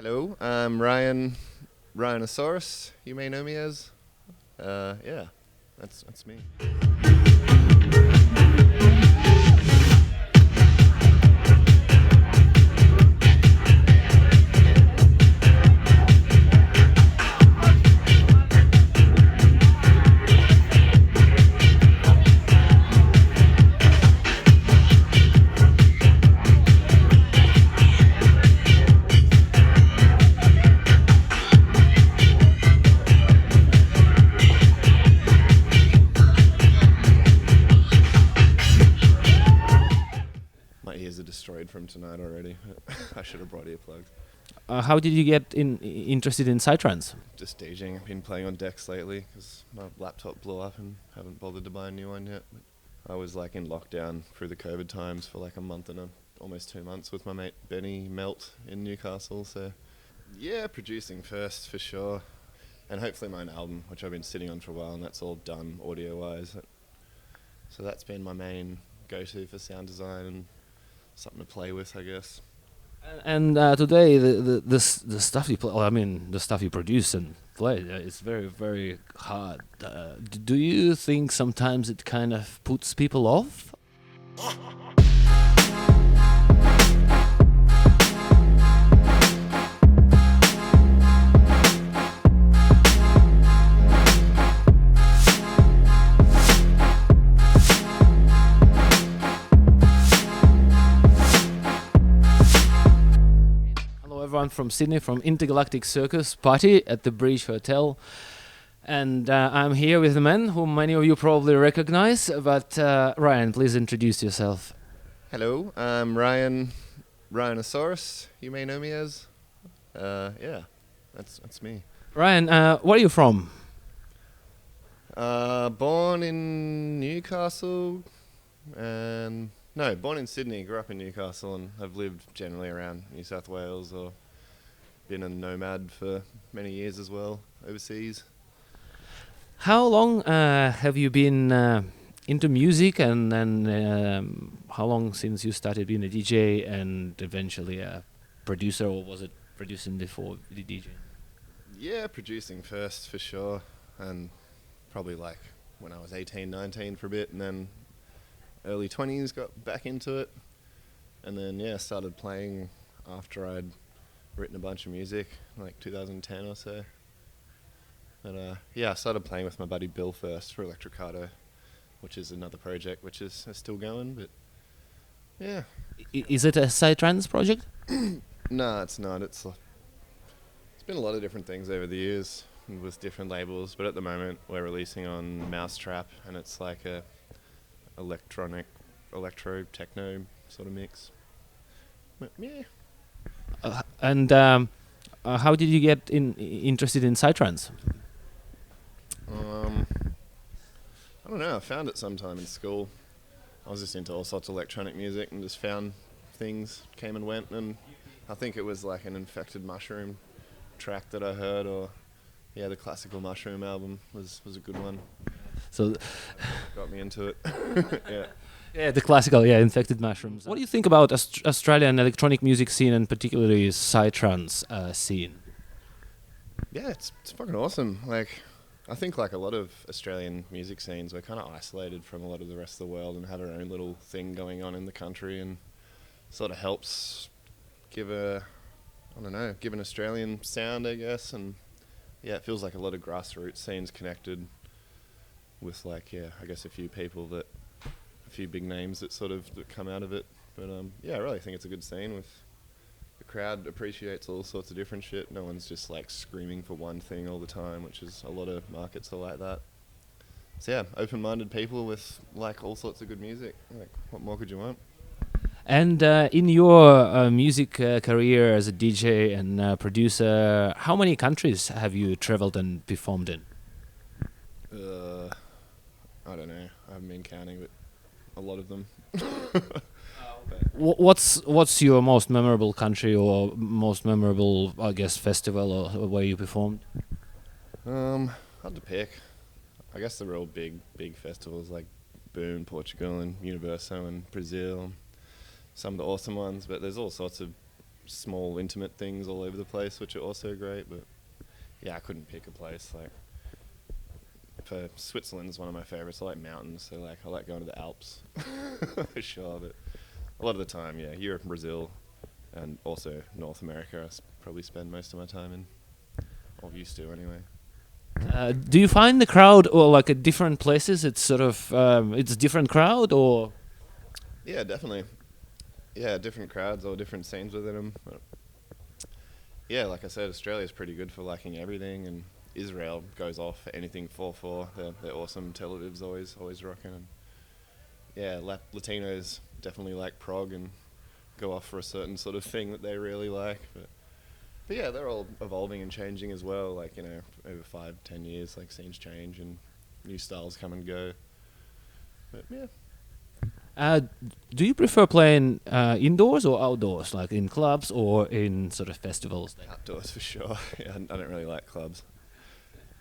Hello, I'm Ryanosaurus, you may know me as. Yeah, that's me. My ears are destroyed from tonight already. I should have brought earplugs. How did you get interested in Psytrance? Just DJing. I've been playing on decks lately because my laptop blew up and haven't bothered to buy a new one yet. But I was like in lockdown through the COVID times for like a month and almost 2 months with my mate Benny Melt in Newcastle. So yeah, producing first for sure. And hopefully my own album, which I've been sitting on for a while, and that's all done audio-wise. So that's been my main go-to for sound design and something to play with, I guess. And today, the stuff you play, the stuff you produce and play, is very, very hard. Do you think sometimes it kind of puts people off? Everyone from Sydney, from Intergalactic Circus Party at the Bridge Hotel, and I'm here with a man whom many of you probably recognize. But Ryan, please introduce yourself. Hello, I'm Ryanosaurus, you may know me as. Yeah, that's me. Ryan, where are you from? Born in Newcastle, and no, born in Sydney, grew up in Newcastle, and have lived generally around New South Wales, or been a nomad for many years as well, overseas. How long have you been into music, and then how long since you started being a DJ and eventually a producer, or was it producing before the DJ? Yeah, producing first for sure, and probably like when I was 18, 19 for a bit, and then early 20s got back into it, and then yeah, started playing after I'd written a bunch of music, like 2010 or so. And yeah, I started playing with my buddy Bill first for Electricato, which is another project which is still going, but yeah. Is it a Psytrance project? No, it's not. It's been a lot of different things over the years with different labels, but at the moment we're releasing on Mousetrap, and it's like a electro techno sort of mix. But yeah. And how did you get interested in Psytrance? I don't know. I found it sometime in school. I was just into all sorts of electronic music and just found things, came and went, and I think it was like an Infected Mushroom track that I heard, or yeah, the Classical Mushroom album was a good one. So got me into it. Yeah. Yeah, the classical, Infected Mushrooms. What do you think about Australian electronic music scene, and particularly Psytrance scene? Yeah, it's fucking awesome. Like, I think like a lot of Australian music scenes, we're kind of isolated from a lot of the rest of the world and have our own little thing going on in the country, and sort of helps give an Australian sound, I guess. And yeah, it feels like a lot of grassroots scenes connected with like, yeah, I guess a few big names that come out of it. But yeah, I really think it's a good scene. With the crowd appreciates all sorts of different shit. No one's just like screaming for one thing all the time, which is a lot of markets are like that. So yeah, open-minded people with like all sorts of good music. Like, what more could you want? And in your music career as a DJ and producer, how many countries have you traveled and performed in? I don't know. I haven't been counting, but a lot of them. What's your most memorable country, or most memorable, I guess, festival or where you performed? Hard to pick. I guess the real big festivals like Boom, Portugal, and Universo in Brazil. Some of the awesome ones, but there's all sorts of small intimate things all over the place, which are also great. But yeah, I couldn't pick a place. Like for Switzerland is one of my favorites. I like mountains, so like I like going to the Alps for sure. But a lot of the time, yeah, Europe and Brazil, and also North America. Probably spend most of my time in. Or used to anyway. Do you find the crowd, or like at different places, it's sort of it's a different crowd, or? Yeah, definitely. Yeah, different crowds or different scenes within them. But yeah, like I said, Australia's pretty good for liking everything, and Israel goes off for anything 4/4. They're awesome. Tel Aviv's always rocking. And yeah, Latinos definitely like prog and go off for a certain sort of thing that they really like. But yeah, they're all evolving and changing as well. Like, you know, over 5-10 years, like scenes change and new styles come and go. But yeah. Do you prefer playing indoors or outdoors, like in clubs or in sort of festivals? Outdoors for sure. Yeah, I don't really like clubs.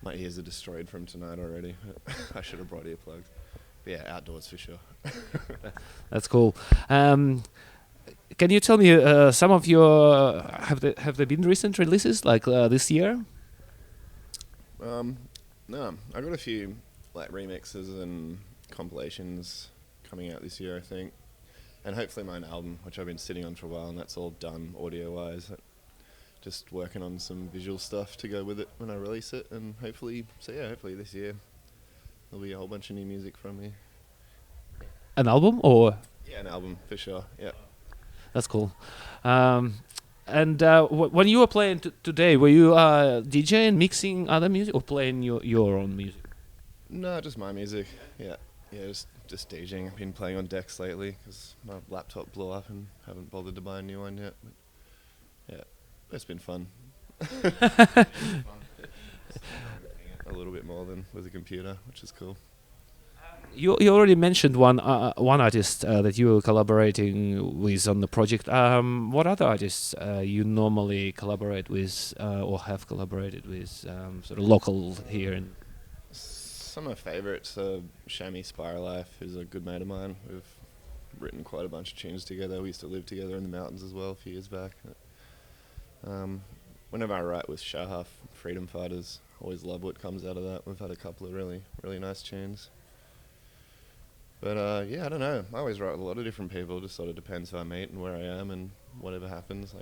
My ears are destroyed from tonight already. I should have brought earplugs. But yeah, outdoors for sure. That's cool. Can you tell me some of your have there been recent releases like this year? No, I got a few like remixes and compilations coming out this year, I think, and hopefully my album, which I've been sitting on for a while, and that's all done audio-wise. Just working on some visual stuff to go with it when I release it, and hopefully this year there'll be a whole bunch of new music from me. An album or? Yeah, an album for sure. Yeah. That's cool. And when you were playing today, were you DJing, mixing other music, or playing your own music? No, just my music. Yeah, just DJing. I've been playing on decks lately because my laptop blew up and haven't bothered to buy a new one yet. But yeah, it's been fun. A little bit more than with a computer, which is cool. You already mentioned one artist that you were collaborating with on the project. What other artists you normally collaborate with or have collaborated with, sort of local here? Some of my favourites are Shami Spiralife, who's a good mate of mine. We've written quite a bunch of tunes together. We used to live together in the mountains as well a few years back. Whenever I write with Shahaf, Freedom Fighters, always love what comes out of that. We've had a couple of really, really nice tunes. But yeah, I don't know. I always write with a lot of different people. It just sort of depends who I meet and where I am and whatever happens.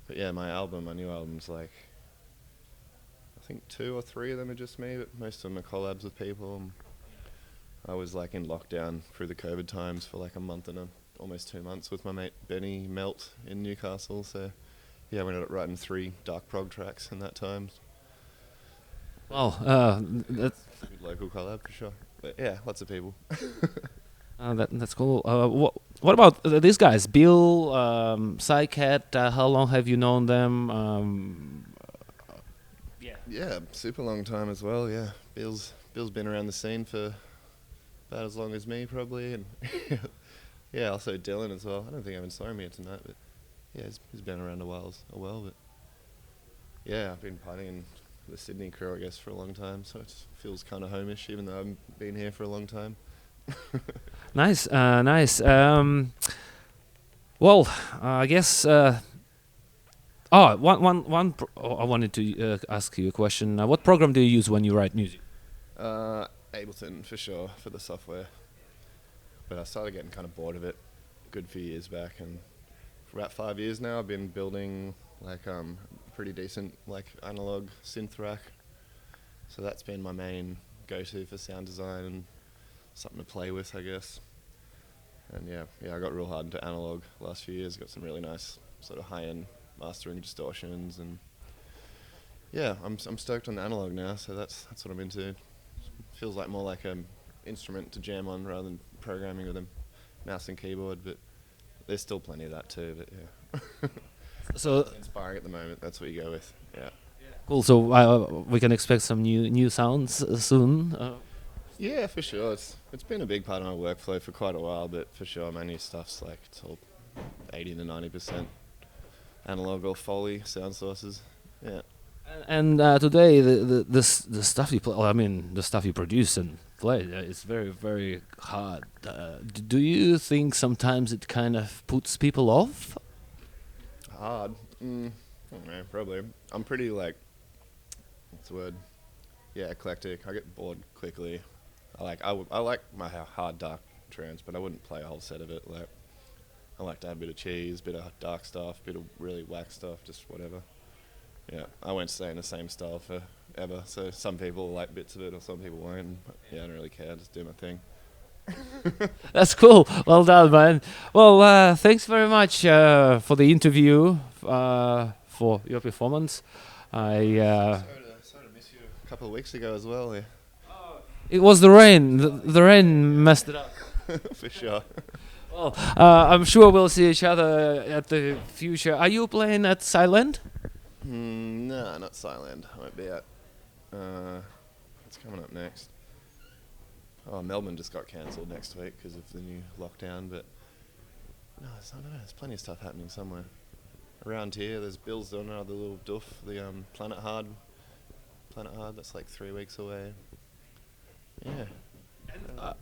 But yeah, my new album's like, I think 2 or 3 of them are just me, but most of them are collabs with people. I was like in lockdown through the COVID times for like a month and almost 2 months with my mate Benny Melt in Newcastle. So yeah, we ended up writing 3 dark prog tracks in that time. Well, that's a good local collab for sure. But yeah, lots of people. That's cool. What about these guys? Bill, Psy-Cat, how long have you known them? Yeah, super long time as well, yeah. Bill's been around the scene for about as long as me, probably. And yeah, also Dylan as well. I don't think I even saw him here tonight, but yeah, he's been around a while. But yeah, I've been partying in the Sydney crew, I guess, for a long time, so it feels kind of homeish, even though I've been here for a long time. Nice. Well, I guess. I wanted to ask you a question. What program do you use when you write music? Ableton for sure for the software, but I started getting kind of bored of it a good few years back, and for about 5 years now I've been building like pretty decent like analog synth rack, so that's been my main go-to for sound design and something to play with, I guess. And yeah, I got real hard into analog the last few years. Got some really nice sort of high-end mastering distortions, and yeah, I'm stoked on the analog now. So that's what I'm into. Feels like more like an instrument to jam on rather than programming with a mouse and keyboard. But there's still plenty of that too. But yeah, so it's inspiring at the moment. That's what you go with. Yeah. Cool. So we can expect some new sounds soon. Yeah, for sure. It's been a big part of my workflow for quite a while, but for sure my new stuff's like it's all 80 to 90% analog or Foley sound sources. Yeah. And today the stuff you play, I mean the stuff you produce and play, is very, very hard. Do you think sometimes it kind of puts people off? Hard. I don't know, probably. I'm pretty like, what's the word? Yeah, eclectic. I get bored quickly. I like my hard dark trance, but I wouldn't play a whole set of it. Like, I like to add a bit of cheese, bit of dark stuff, bit of really whack stuff, just whatever. Yeah, I won't stay in the same style forever. So some people like bits of it, or some people won't. But yeah, I don't really care. Just do my thing. That's cool. Well done, man. Well, thanks very much for the interview, for your performance. Sorry to miss you a couple of weeks ago as well. Yeah. It was the rain. The rain messed it up. For sure. Well, I'm sure we'll see each other at the future. Are you playing at Silent? No, not Silent. I won't be at. What's coming up next? Oh, Melbourne just got cancelled next week because of the new lockdown. But no, I don't know. There's plenty of stuff happening somewhere around here. There's Bill's doing another little doof. The Planet Hard. That's like 3 weeks away. Yeah.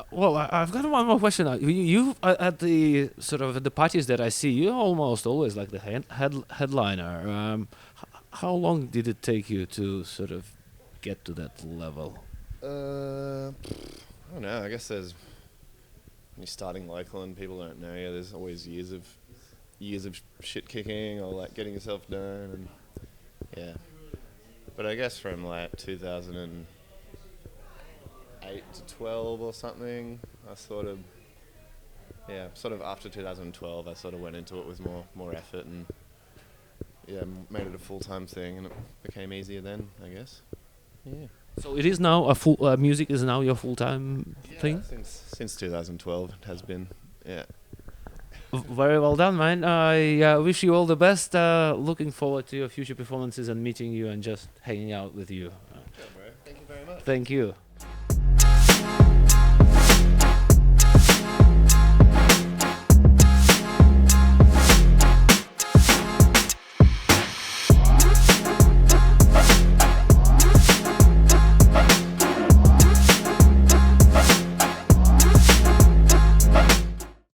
Well, I've got one more question. You at the sort of the parties that I see, you're almost always like the headliner. How long did it take you to sort of get to that level? I don't know. I guess when you're starting local and people don't know you, there's always years of shit kicking or like getting yourself done, and yeah. But I guess from like 2008 to 12 or something, I sort of after 2012, I sort of went into it with more effort and yeah, made it a full-time thing, and it became easier then, I guess. Yeah. So it is now music is now your full-time thing? Since 2012 it has been, yeah. Very well done, man. I wish you all the best. Looking forward to your future performances and meeting you and just hanging out with you. Okay, bro. Thank you very much. Thank you.